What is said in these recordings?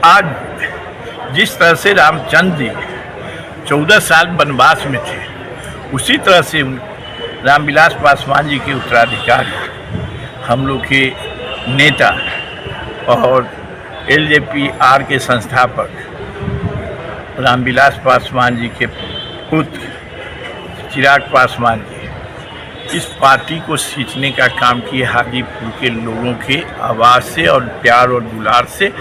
आज जिस तरह से रामचंद्र जी 14 साल वनवास में थे, उसी तरह से रामविलास पासवान जी के उत्तराधिकारी, हम लोग के नेता और LJP-R के संस्थापक रामविलास पासवान जी के पुत्र चिराग पासवान जी इस पार्टी को सींचने का काम किए। हाजीपुर के लोगों के आवाज़ से और प्यार और दुलार से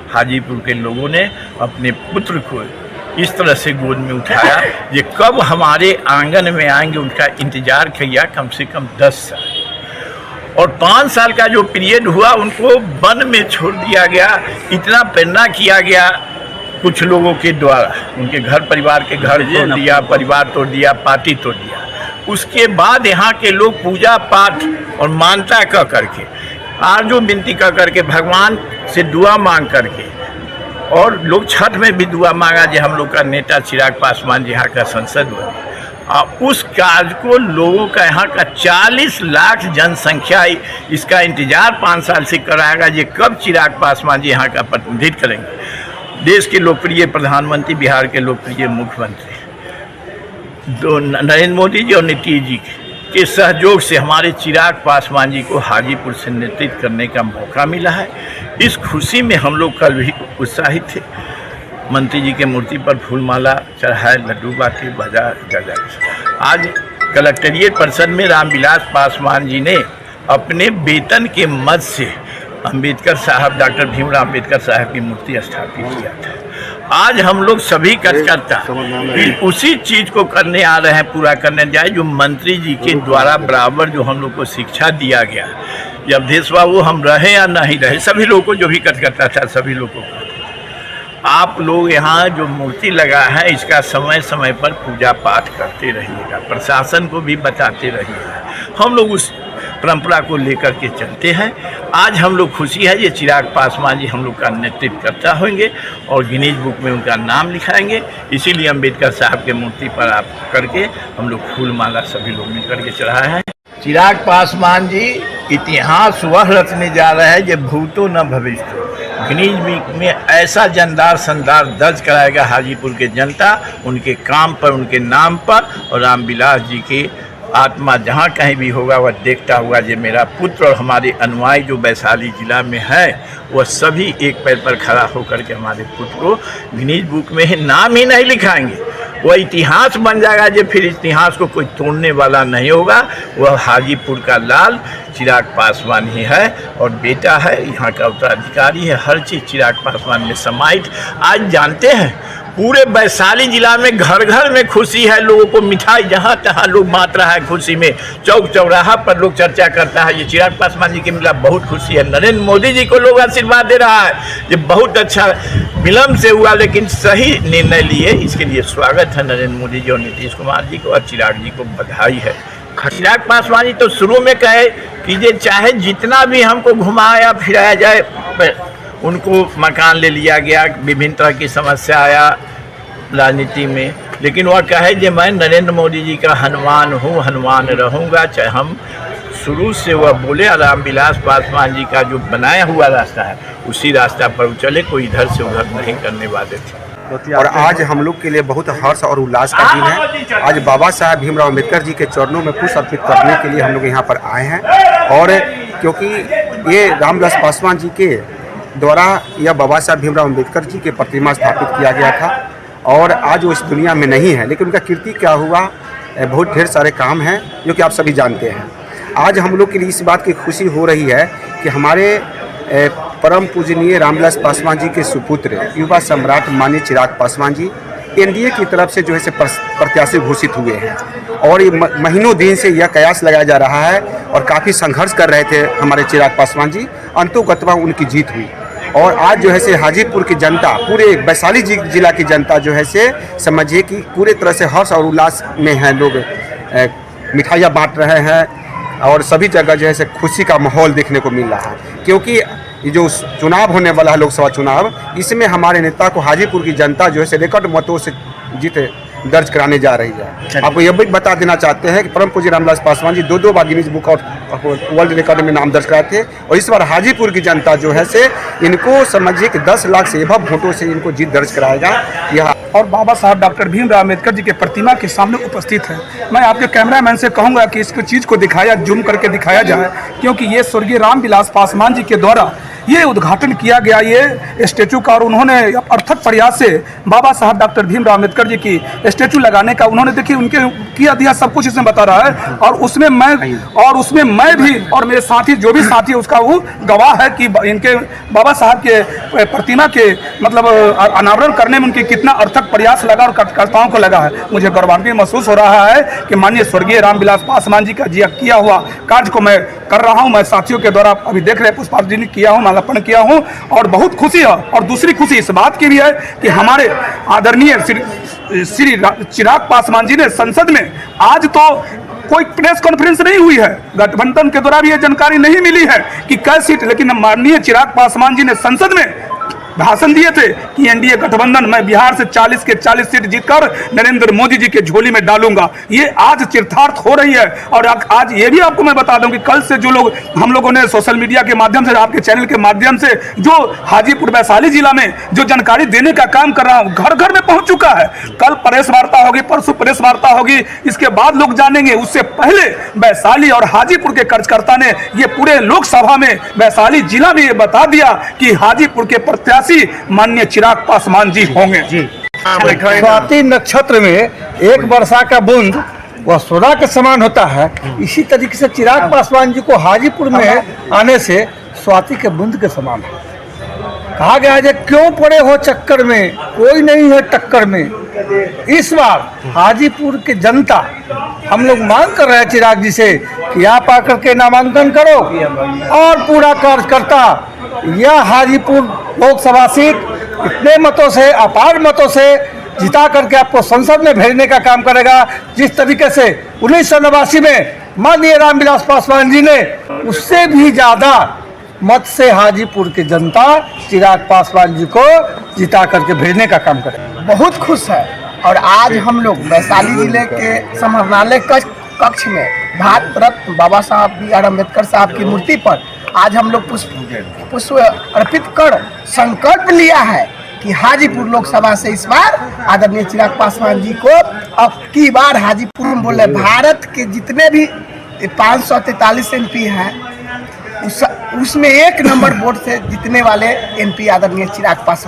हाजीपुर के लोगों ने अपने पुत्र को इस तरह से गोद में उठाया कि कब हमारे आंगन में आएंगे, उनका इंतज़ार किया कम से कम 10 साल। और 5 साल का जो पीरियड हुआ उनको वन में छोड़ दिया गया। इतना प्रेरणा किया गया कुछ लोगों के द्वारा, उनके घर परिवार के घर तोड़ दिया, परिवार तोड़ दिया, पार्टी तोड़ दिया। उसके बाद यहाँ के लोग पूजा पाठ और मानता कर करके, आरजू विनती कर करके, भगवान से दुआ मांग करके, और लोग छठ में भी दुआ मांगा जो हम लोग का नेता चिराग पासवान जी यहाँ का संसद बने। उस कार्य को लोगों का यहाँ का 40 लाख जनसंख्या इसका इंतजार 5 साल से कराएगा ये कब चिराग पासवान जी यहाँ का प्रतिनिधित्व करेंगे। देश के लोकप्रिय प्रधानमंत्री, बिहार के लोकप्रिय मुख्यमंत्री नरेंद्र मोदी जी और नीतीश जी के सहयोग से हमारे चिराग पासवान जी को हाजीपुर से नेतृत्व करने का मौका मिला है। इस खुशी में हम लोग कल भी उत्साहित थे। मंत्री जी के मूर्ति पर फूलमाला चढ़ाए, लड्डू बांटे, बजा गजा। आज कलेक्ट्रेट परिषद में रामविलास पासवान जी ने अपने वेतन के मद से अंबेडकर साहब, डॉक्टर भीमराव अंबेडकर साहब की मूर्ति स्थापित किया था। आज हम लोग सभी कार्यकर्ता उसी चीज़ को करने आ रहे हैं, पूरा करने जाए जो मंत्री जी के द्वारा बराबर जो हम लोग को शिक्षा दिया गया। जब देश बाबू हम रहे या नहीं रहे, सभी लोगों को जो भी कार्यकर्ता था सभी लोगों को, आप लोग यहाँ जो मूर्ति लगा है इसका समय समय पर पूजा पाठ करते रहिएगा, प्रशासन को भी बताते रहिएगा। हम लोग उस परंपरा को लेकर के चलते हैं। आज हम लोग खुशी है ये चिराग पासवान जी हम लोग का नेतृत्व करता होंगे और गिनीज बुक में उनका नाम लिखाएंगे। इसीलिए अंबेडकर साहब के मूर्ति पर आप करके हम लोग फूल माला सभी लोग मिल करके चढ़ाए हैं। चिराग पासवान जी इतिहास वह रचने जा रहे हैं जो भूतो न भविष्य। गिनीज बुक में ऐसा जानदार संदार दर्ज कराएगा हाजीपुर के जनता, उनके काम पर, उनके नाम पर। और रामविलास जी के आत्मा जहाँ कहीं भी होगा वह देखता हुआ जो मेरा पुत्र और हमारे अनुयायी जो वैशाली जिला में है वह सभी एक पैर पर खड़ा होकर के हमारे पुत्र को गिनीज बुक में नाम ही नहीं लिखाएंगे, वह इतिहास बन जाएगा। जो फिर इतिहास को कोई तोड़ने वाला नहीं होगा। वह हाजीपुर का लाल चिराग पासवान ही है और बेटा है, यहाँ का उत्तराधिकारी है। हर चीज़ चिराग पासवान में समाहित। आज जानते हैं पूरे वैशाली जिला में घर घर में खुशी है, लोगों को मिठाई जहाँ तहाँ लोग बांट रहा है खुशी में। चौक चौराहा पर लोग चर्चा करता है ये चिराग पासवान जी के मिला, बहुत खुशी है। नरेंद्र मोदी जी को लोग आशीर्वाद दे रहा है, ये बहुत अच्छा विलम्ब से हुआ लेकिन सही निर्णय लिए, इसके लिए स्वागत है नरेंद्र मोदी जी और नीतीश कुमार जी को, और चिराग जी को बधाई है। चिराग पासवान जी तो शुरू में कहे कि ये चाहे जितना भी हमको घुमाया फिराया जाए, उनको मकान ले लिया गया, विभिन्न तरह की समस्या आया राजनीति में, लेकिन वह कहे कि मैं नरेंद्र मोदी जी का हनुमान हूँ, हनुमान रहूँगा। चाहे हम शुरू से वह बोले, रामविलास पासवान जी का जो बनाया हुआ रास्ता है उसी रास्ता पर चले, कोई इधर से उधर नहीं करने वाले थे। और आज हम लोग के लिए बहुत हर्ष और उल्लास का दिन है। आज बाबा साहब भीमराव अम्बेडकर जी के चरणों में पुष्प अर्पित करने के लिए हम लोग यहाँ पर आए हैं। और क्योंकि ये रामविलास पासवान जी के द्वारा यह बाबा साहब भीमराव अम्बेडकर जी के प्रतिमा स्थापित किया गया था और आज वो इस दुनिया में नहीं है, लेकिन उनका कीर्ति क्या हुआ, बहुत ढेर सारे काम हैं जो कि आप सभी जानते हैं। आज हम लोग के लिए इस बात की खुशी हो रही है कि हमारे परम पूजनीय रामविलास पासवान जी के सुपुत्र युवा सम्राट माननीय चिराग पासवान जी NDA की तरफ से जो है प्रत्याशी घोषित हुए हैं। और ये महीनों दिन से यह कयास लगाया जा रहा है और काफ़ी संघर्ष कर रहे थे हमारे चिराग पासवान जी, अंतोगत्वा उनकी जीत हुई। और आज जो है से हाजीपुर की जनता, पूरे वैशाली जिला की जनता जो है से समझिए कि पूरे तरह से हर्ष और उल्लास में है। लोग मिठाइयाँ बांट रहे हैं और सभी जगह जो है से खुशी का माहौल देखने को मिल रहा है। क्योंकि ये जो चुनाव होने वाला है लोकसभा चुनाव, इसमें हमारे नेता को हाजीपुर की जनता जो है से रिकॉर्ड मतों से जीत दर्ज कराने जा रही है। आपको यह भी बता देना चाहते हैं कि परम पूज्य रामविलास पासवान जी दो बार Guinness Book of World Record में नाम दर्ज कराए थे, और इस बार हाजीपुर की जनता जो है से इनको समझिए कि 10 लाख से एभव वोटों से इनको जीत दर्ज कराएगा। यह और बाबा साहब डॉक्टर भीमराव अम्बेडकर जी के प्रतिमा के सामने उपस्थित है। मैं आपके कैमरामैन से कहूंगा कि इसको चीज़ को दिखाया, जूम करके दिखाया जाए, क्योंकि ये स्वर्गीय रामविलास पासवान जी के द्वारा ये उद्घाटन किया गया ये स्टेचू का, और उन्होंने अर्थक प्रयास से बाबा साहब डॉक्टर भीमराव अम्बेडकर जी की स्टेचू लगाने का उन्होंने देखिए उनके किया दिया सब कुछ इसमें बता रहा है। और उसमें मैं भी और मेरे साथी जो भी साथी उसका वो गवाह है कि इनके बाबा साहब के प्रतिमा के मतलब अनावरण करने में उनकी कितना अर्थक प्रयास लगा और कार्यकर्ताओं को लगा है। मुझे गौरवान्वित महसूस हो रहा है कि माननीय स्वर्गीय रामविलास पासवान जी का किया हुआ कार्य को मैं कर रहा हूं। मैं साथियों के द्वारा अभी देख रहे पुष्पांजलि किया हूं, माल्यार्पण किया हूं, और बहुत खुशी है। और दूसरी खुशी इस बात की भी है कि हमारे आदरणीय श्री चिराग पासवान जी ने संसद में, आज तो कोई प्रेस कॉन्फ्रेंस नहीं हुई है, गठबंधन के द्वारा भी ये जानकारी नहीं मिली है कि कै सीट, लेकिन माननीय चिराग पासवान जी ने संसद में भाषण दिए थे कि एनडीए गठबंधन मैं बिहार से 40 के 40 सीट जीतकर नरेंद्र मोदी जी के झोली में डालूंगा। ये आज चरितार्थ हो रही है। और आज ये भी आपको मैं बता दूं कि कल से जो लोग हम लोगों ने सोशल मीडिया के माध्यम से, आपके चैनल के माध्यम से जो हाजीपुर वैशाली जिला में जो जानकारी देने का काम कर रहा हूं, घर घर में पहुंच चुका है। कल प्रेस वार्ता होगी, परसों प्रेस वार्ता होगी, इसके बाद लोग जानेंगे। उससे पहले वैशाली और हाजीपुर के कार्यकर्ता ने ये पूरे लोकसभा में वैशाली जिला में ये बता दिया कि हाजीपुर के प्रत्याशी माननीय चिराग पासवान जी होंगे। स्वाति नक्षत्र में एक वर्षा का बूंद वह सोना के समान होता है। इसी तरीके से चिराग पासवान जी को हाजीपुर में आने से स्वाति के बूंद के समान है। कहा गया है क्यों पड़े हो चक्कर में, कोई नहीं है टक्कर में। इस बार हाजीपुर की जनता हम लोग मांग कर रहे हैं चिराग जी से कि आप आकर के नामांकन करो और पूरा कार्यकर्ता यह हाजीपुर लोकसभा सीट इतने मतों से, अपार मतों से जिता करके आपको संसद में भेजने का काम करेगा। जिस तरीके से 1989 में माननीय रामविलास पासवान जी ने उससे भी ज़्यादा मत से हाजीपुर की जनता चिराग पासवान जी को जिता करके भेजने का काम करेगा। बहुत खुश है। और आज हम लोग वैशाली जिले के समाहरणालय कक्ष में भारत रत्न बाबा साहब B.R. अम्बेडकर साहब की मूर्ति पर आज हम लोग पुष्प अर्पित कर संकल्प लिया है कि हाजीपुर लोकसभा से इस बार आदरणीय चिराग पासवान जी को अब की बार हाजीपुर में बोले भारत के जितने भी 543 MP हैं उसमें 1 नंबर वोट से जीतने वाले MP आदरणीय चिराग पासवान।